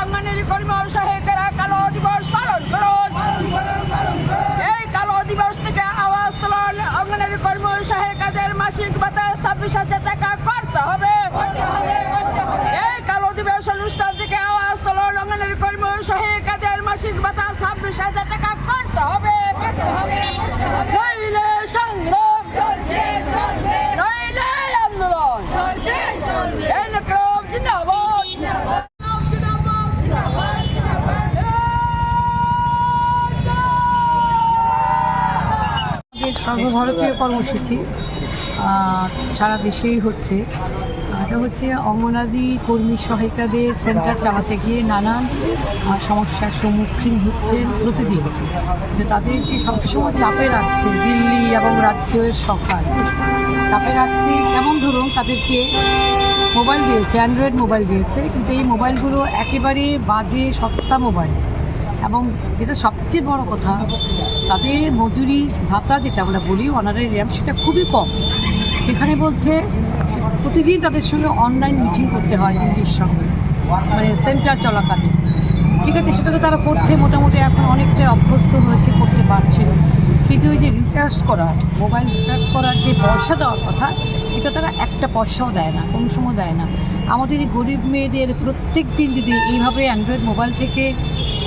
অঙ্গনারী কর্মী ও সহায়িকারা কালো দিবস পালন করুন। এই কালো দিবস থেকে আওয়াজ তুলুন। অঙ্গনারী কর্মী ও সহায়িকাদের মাসিক ভাতা 26,000 টাকা করতে হবে। এই কালো দিবস অনুষ্ঠান থেকে আওয়াজ তুলুন। অঙ্গনারী কর্মী ও সহায়িকাদের মাসিক ভাতা 26,000 টাকা করতে হবে। নইলে সংগ্রাম, নইলে আন্দোলন। এই বিপ্লব জিন্দাবাদ। সর্বভারতীয় কর্মসূচি সারা দেশেই হচ্ছে। এটা হচ্ছে অঙ্গনাদি কর্মী সহায়িকাদের সেন্টার চালাতে গিয়ে নানান সমস্যার সম্মুখীন হচ্ছেন প্রতিদিন। তাদেরকে সবসময় চাপে রাখছে দিল্লি এবং রাজ্যের সরকার, চাপে রাখছে। যেমন ধরুন তাদেরকে মোবাইল দিয়েছে, অ্যান্ড্রয়েড মোবাইল দিয়েছে, কিন্তু এই মোবাইলগুলো একেবারে বাজে সস্তা মোবাইল। এবং যেটা সবচেয়ে বড় কথা, তাদের মজুরি ভাতা যেটা আমরা বলি অনারারিয়াম, সেটা খুবই কম। সেখানে বলছে প্রতিদিন তাদের সঙ্গে অনলাইন মিটিং করতে হয় দিল্লির সঙ্গে, মানে সেন্টার চলাকালে। ঠিক আছে, সেটা তো তারা করছে মোটামুটি, এখন অনেকটা অভ্যস্ত হয়েছে, করতে পারছে। কিন্তু ওই যে রিসার্চ করা, মোবাইল রিসার্চ করার যে পয়সা দেওয়ার কথা, এটা তারা একটা পয়সাও দেয় না, কোনো সময় দেয় না। আমাদের এই গরিব মেয়েদের প্রত্যেক দিন যদি এইভাবে অ্যান্ড্রয়েড মোবাইল থেকে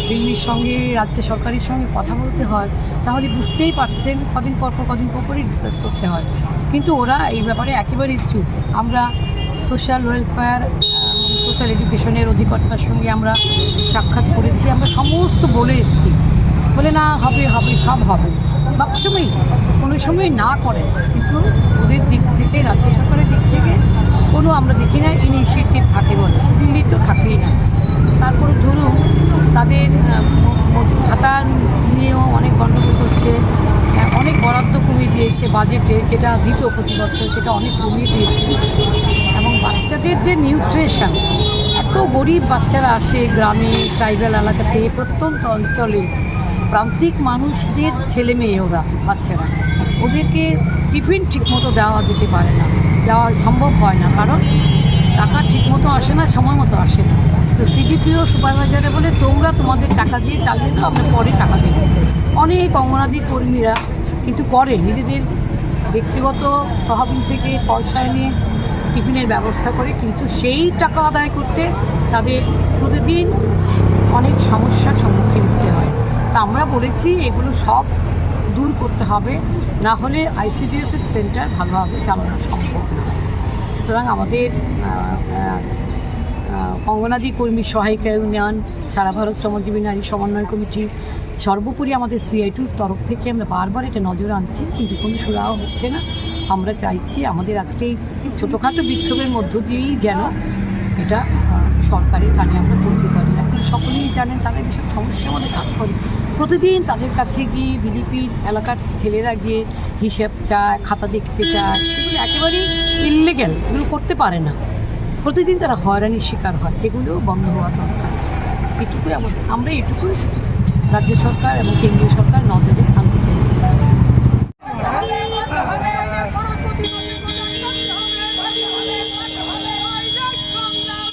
দিল্লির সঙ্গে, রাজ্য সরকারের সঙ্গে কথা বলতে হয়, তাহলে বুঝতেই পারছেন কদিন পর পরই রিসার্চ করতে হয়। কিন্তু ওরা এই ব্যাপারে একেবারেই চুপ। আমরা সোশ্যাল ওয়েলফেয়ার, সোশ্যাল এডুকেশনের অধিকর্তার সঙ্গে আমরা সাক্ষাৎ করেছি, আমরা সমস্ত বলে এসেছি। বলে না, হবে হবে, সব হবে, সবসময় কোনো সময় না করে। কিন্তু ওদের দিক থেকে, রাজ্য সরকারের দিক থেকে কোনো আমরা দেখি না ইনিশিয়েটিভ থাকে বলে। দিল্লি তো থাকেই না। তারপরে ধরুন তাদের ভাতা নিয়েও অনেক গণ্ডগোল হচ্ছে। অনেক বরাদ্দ কমিয়ে দিয়েছে বাজেটে, যেটা দিত প্রতি বছর সেটা অনেক কমিয়ে দিয়েছে। এবং বাচ্চাদের যে নিউট্রিশন, এত গরিব বাচ্চারা আসে গ্রামে, ট্রাইবাল এলাকাতে, প্রত্যন্ত অঞ্চলে, প্রান্তিক মানুষদের ছেলে মেয়ে, ওরা বাচ্চারা, ওদেরকে টিফিন ঠিকমতো দেওয়া যেতে পারে না, যাওয়া সম্ভব হয় না, কারণ টাকা ঠিকমতো আসে না, সময় মতো আসে না। তো সিডিপিও সুপারভাইজারে বলে তোমরা তোমাদের টাকা দিয়ে চালিয়ে দাও, আমরা পরে টাকা দেবো। অনেক অঙ্গনাদি কর্মীরা কিন্তু করে, নিজেদের ব্যক্তিগত তহবিল থেকে পয়সা এনে টিফিনের ব্যবস্থা করে, কিন্তু সেই টাকা আদায় করতে তাদের প্রতিদিন অনেক সমস্যার সম্মুখীন হতে হয়। তা আমরা বলেছি এগুলো সব দূর করতে হবে, না হলে আইসিডিএসের সেন্টার ভালোভাবে চালানো সম্ভব না। সুতরাং আমাদের অঙ্গনাদি কর্মী সহায়িকা ইউনিয়ন, সারা ভারত শ্রমজীবী নারী সমন্বয় কমিটি, সর্বোপরি আমাদের সিআইটির তরফ থেকে আমরা বারবার এটা নজর আনছি, কিন্তু কোনো সুরাহা হচ্ছে না। আমরা চাইছি আমাদের আজকে এই ছোটোখাটো বিক্ষোভের মধ্য দিয়েই যেন এটা সরকারের কানে আমরা করতে পারি। আপনারা সকলেই জানেন তারা যেসব সমস্যার মধ্যে কাজ করে, প্রতিদিন তাদের কাছে গিয়ে বিজেপির এলাকার ছেলেরা গিয়ে হিসেব চায়, খাতা দেখতে চায়, এগুলো একেবারেই ইললিগ্যাল, এগুলো করতে পারে না। প্রতিদিন তারা হয়রানির শিকার হয়, এগুলোও বন্ধ হওয়া দরকার। এটুকুই আমরা এটুকুই রাজ্য সরকার এবং কেন্দ্রীয় সরকার নজরে